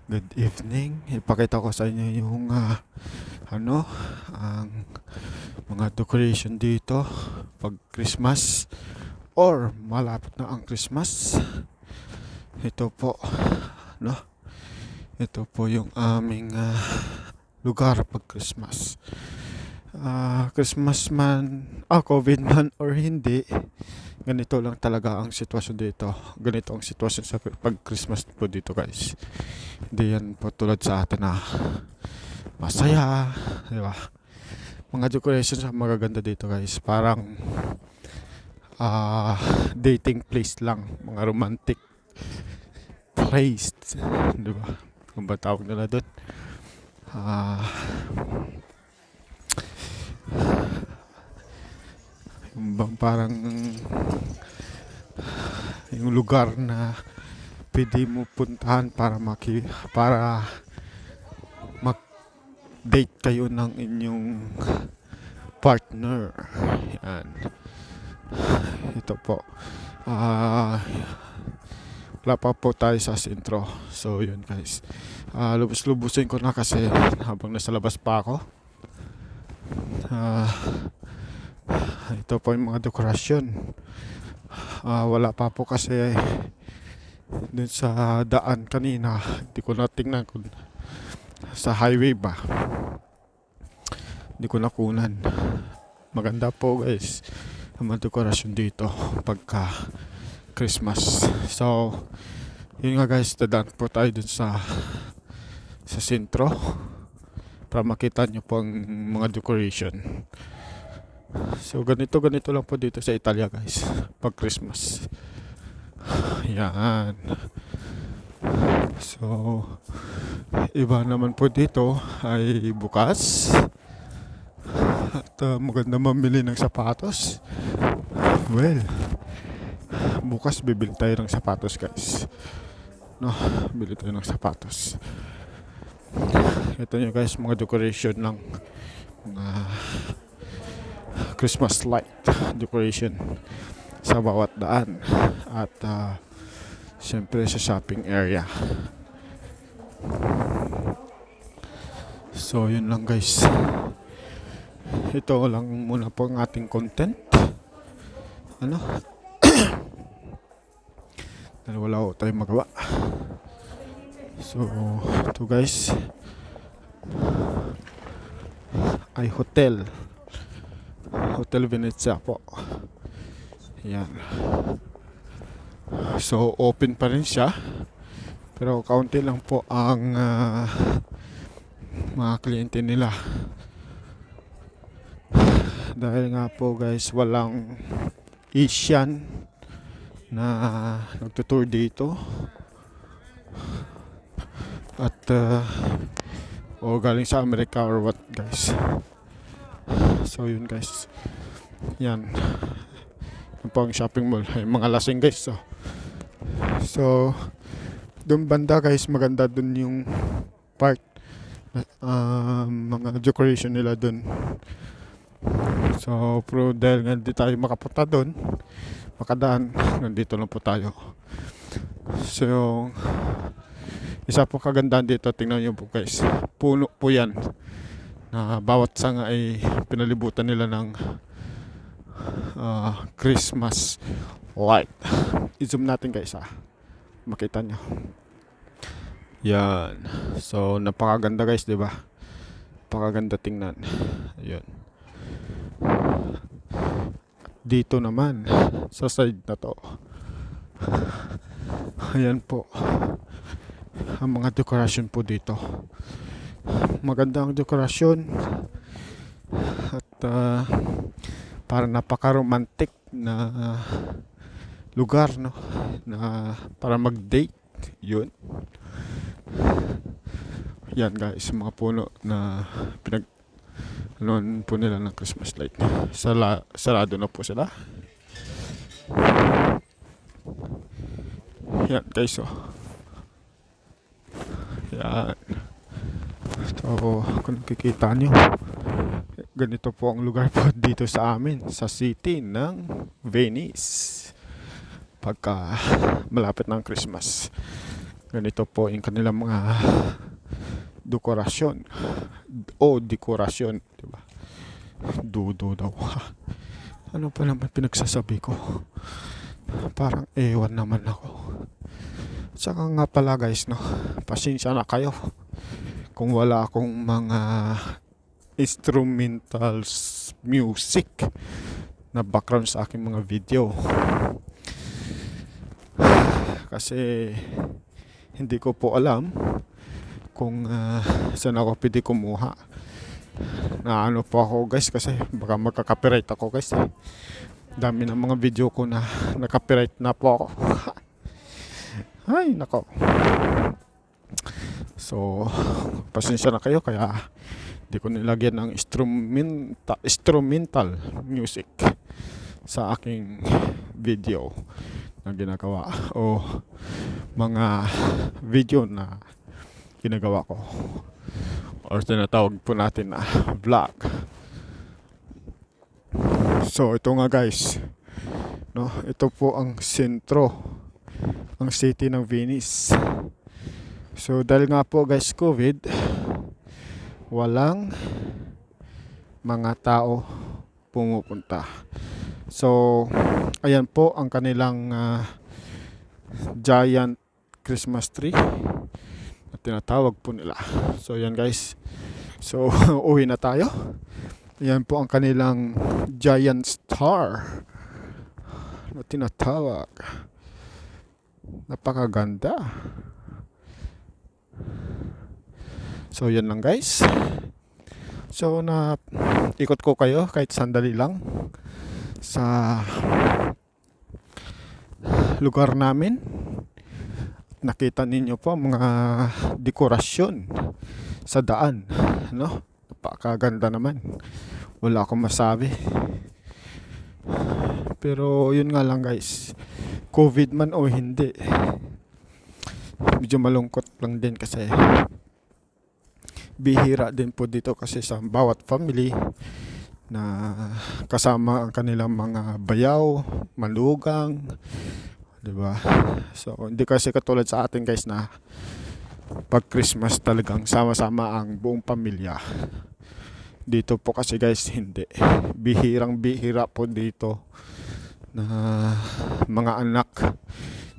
Good evening. Ipakita ko sa inyo yung ang mga decoration dito pag Christmas or malapit na ang Christmas. Ito po, no? Ito po yung aming lugar pag Christmas. Christmas man, COVID man or hindi, ganito lang talaga ang sitwasyon dito. Ganito ang sitwasyon sa pag Christmas po dito, guys. Hindi yan po tulad sa atin na masaya, di ba? Mga decorations ang magaganda dito, guys. Parang dating place lang, mga romantic place, di ba? Kung ba tawag nila doon? Yung bang parang yung lugar na pwede mo puntahan para mag-date kayo ng inyong partner. Yan. Ito po. Wala pa po tayo sa sentro. So yun, guys. Lubos-lubusin ko na kasi habang nasa labas pa ako. Ito po yung mga dekorasyon. Wala pa po kasi dun sa daan kanina. Hindi ko natingnan kung sa highway ba. Hindi ko nakunan. Maganda po, guys, ang mga dekorasyon dito pagka Christmas. So yun nga, guys, dadaan po tayo dun sa sentro para makita nyo po ang mga decoration. So ganito lang po dito sa Italia, guys, pag Christmas. Yan. So iba naman po dito ay bukas. At maganda mamili ng sapatos. Well, bukas bibili tayo ng sapatos, guys. No, bili tayo ng sapatos. Ito nyo, guys, mga decoration ng mga Christmas light decoration sa bawat daan at syempre sa shopping area. So yun lang, guys. Ito lang muna po ang ating content. Dahil wala ko tayong magawa. So ito, guys, ay Hotel Venezia po. Yan. So open pa rin siya, pero kaunti lang po ang mga kliyente nila. Dahil nga po, guys, walang Asian na nagtutour dito. At o galing sa Amerika or what, guys. So yun, guys. Yan. Yung po ang shopping mall. Ay, mga lasing, guys. So doon banda, guys, maganda doon yung part. Mga decoration nila doon. So pero dahil nga hindi tayo makapunta doon, makadaan, nandito lang po tayo. So isa po kagandahan dito, tingnan nyo po, guys, puno po yan na bawat sanga ay pinalibutan nila ng Christmas light. I-zoom natin, guys, makita nyo. Yan. So napakaganda, guys, diba? Napakaganda tingnan. Ayun. Dito naman sa side na to, ayan po ang mga dekorasyon po dito. Maganda ang dekorasyon at parang napaka-romantic na lugar, no? Na para mag-date. Yun. Yan, guys, mga puno na po nila ng Christmas light. Sarado na po sila. Yan, guys, yan. So kung nakikita nyo, ganito po ang lugar po dito sa amin sa city ng Venice pagka malapit ng Christmas. Ganito po yung kanilang mga dekorasyon o dekorasyon, di ba? Dudo daw. Ano pa naman pinagsasabi ko? Parang ewan naman ako. Saka nga pala guys, no, pasensya na kayo kung wala akong mga instrumental music na background sa aking mga video. Kasi hindi ko po alam kung saan ako pwede kumuha. Na ano po ako guys, kasi baka magka-copyright ako guys. Dami ng mga video ko na na-copyright na po ako. Ay nako. So pasensya na kayo, kaya hindi ko nilagyan ng instrumental music sa aking video na ginagawa o mga video na ginagawa ko or tinatawag po natin na vlog. So ito nga guys, no, ito po ang sentro, ang city ng Venice. So dahil nga po guys COVID, walang mga tao pumupunta. So ayan po ang kanilang giant Christmas tree na tinatawag po nila. So ayan guys, so uwi na tayo. Ayan po ang kanilang giant star na tinatawag. Napakaganda. So yan lang guys. So na ikot ko kayo kahit sandali lang sa lugar namin. Nakita ninyo po mga dekorasyon sa daan, no? Napakaganda naman. Wala akong masabi. Pero yun nga lang guys, COVID man o hindi, medyo malungkot lang din kasi bihira din po dito kasi sa bawat family na kasama ang kanilang mga bayaw, malugang, di ba? So hindi kasi katulad sa atin guys na pag Christmas talagang sama-sama ang buong pamilya. Dito po kasi guys hindi. Bihirang bihira po dito na mga anak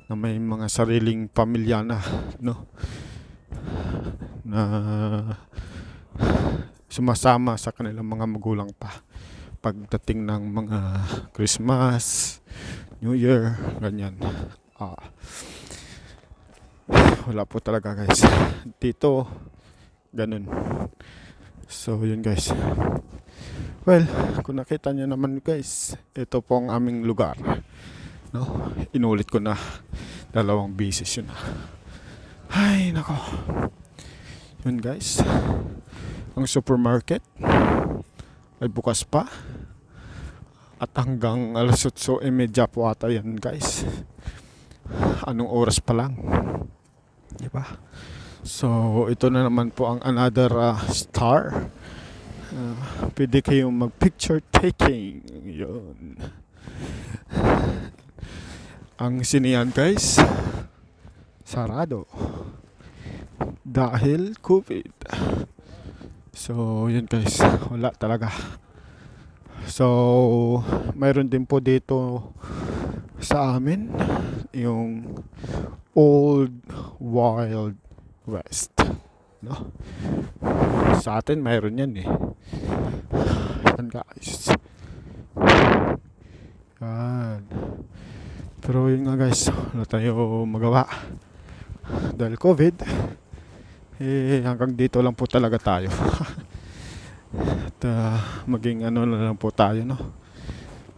na may mga sariling pamilya na, no, na sumasama sa kanilang mga magulang pa pagdating ng mga Christmas, New Year, ganyan. Wala po talaga guys dito, ganun. So yun guys, well, kung nakita nyo naman guys, ito po ang aming lugar, no? Inulit ko na 2 beses yun. Ay nako. Yun guys, ang supermarket ay bukas pa at hanggang 8:30 po ata yan guys. Anong oras pa lang, diba? So ito na naman po ang another star. Pwede kayong mag picture taking. Yun. Ang siniyan guys, sarado dahil COVID. So yun guys, wala talaga. So mayroon din po dito sa amin yung Old Wild West, no? Sa atin mayroon yan eh. Yan guys. Yan. Pero yun nga guys, wala tayo magawa dahil COVID. Hanggang dito lang po talaga tayo. At maging ano na lang po tayo, no?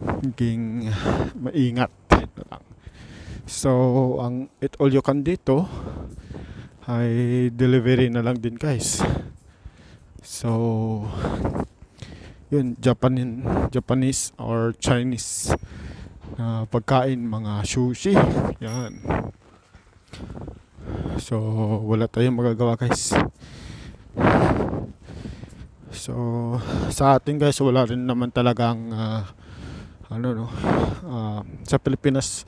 Maging maingat na lang. So ang Eat All You Can dito ay delivery na lang din guys. So yun, Japanese or Chinese pagkain, mga sushi, yan. So wala tayong magagawa guys. So sa atin guys, wala rin naman talagang ano no, sa Pilipinas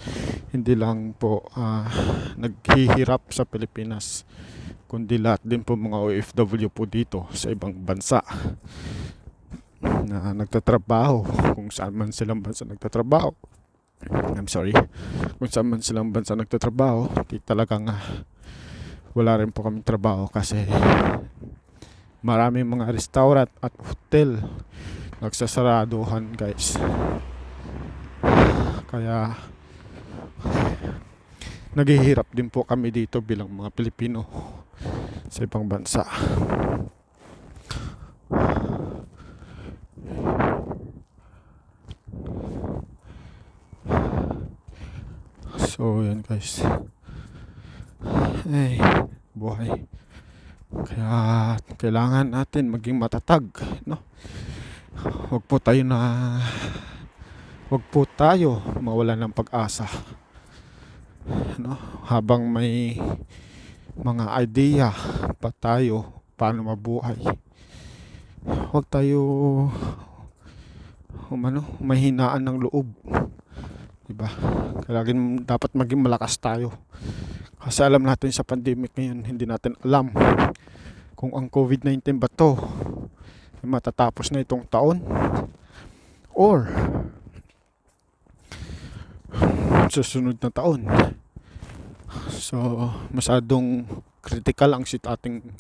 hindi lang po naghihirap sa Pilipinas, kundi lahat din po mga OFW po dito sa ibang bansa na nagtatrabaho, kung saan man silang bansa nagtatrabaho. I'm sorry. Kung saan man silang bansa nagtatrabaho, di talagang wala rin po kaming trabaho kasi maraming mga restaurant at hotel nagsasaraduhan, guys. Kaya naghihirap din po kami dito bilang mga Pilipino sa ibang bansa. So yan, guys. Ay, buhay. Kaya kailangan natin maging matatag, no? Huwag po mawalan ng pag-asa, no? Habang may mga idea pa tayo paano mabuhay, huwag tayo mahinaan ng loob, diba? Kailangan dapat maging malakas tayo, kasi alam natin sa pandemic ngayon, hindi natin alam kung ang COVID-19 ba to ay matatapos na itong taon or susunod na taon. So masyadong critical ang ating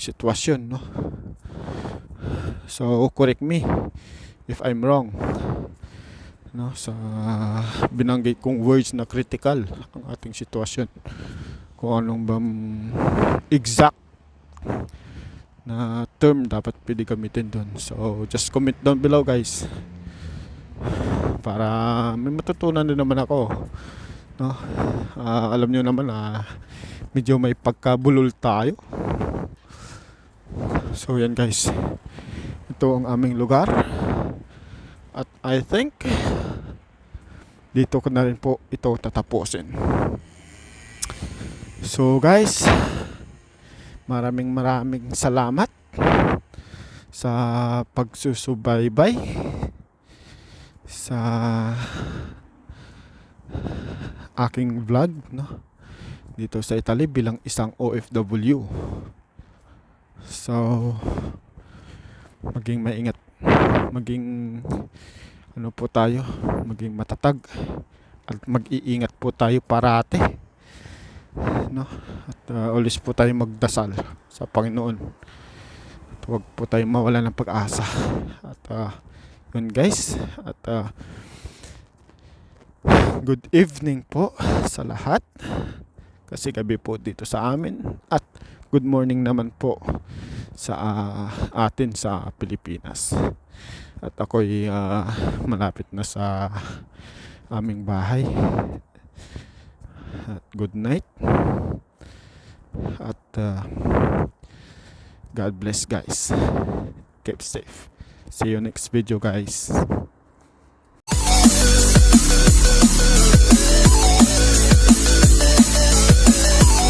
sitwasyon, no? So correct me if I'm wrong, no, sa binanggit kong words na critical ang ating sitwasyon, kung anong bang exact na term dapat pwede gamitin doon. So just comment down below, guys, para may matutunan din naman ako, no? Alam nyo naman na medyo may pagkabulol tayo. So yan, guys, ito ang aming lugar, at I think dito ko na rin po ito tatapusin. So guys, maraming salamat sa pagsusubaybay sa aking vlog, no, dito sa Italy bilang isang OFW. So maging maingat, maging po tayo, maging matatag, at mag-iingat po tayo parati, no? At always po tayo magdasal sa Panginoon, at huwag po tayo mawala ng pag-asa. At yun, guys, at good evening po sa lahat, kasi gabi po dito sa amin, at good morning naman po sa atin sa Pilipinas. At ako'y malapit na sa aming bahay. At good night. At God bless, guys. Keep safe. See you next video, guys.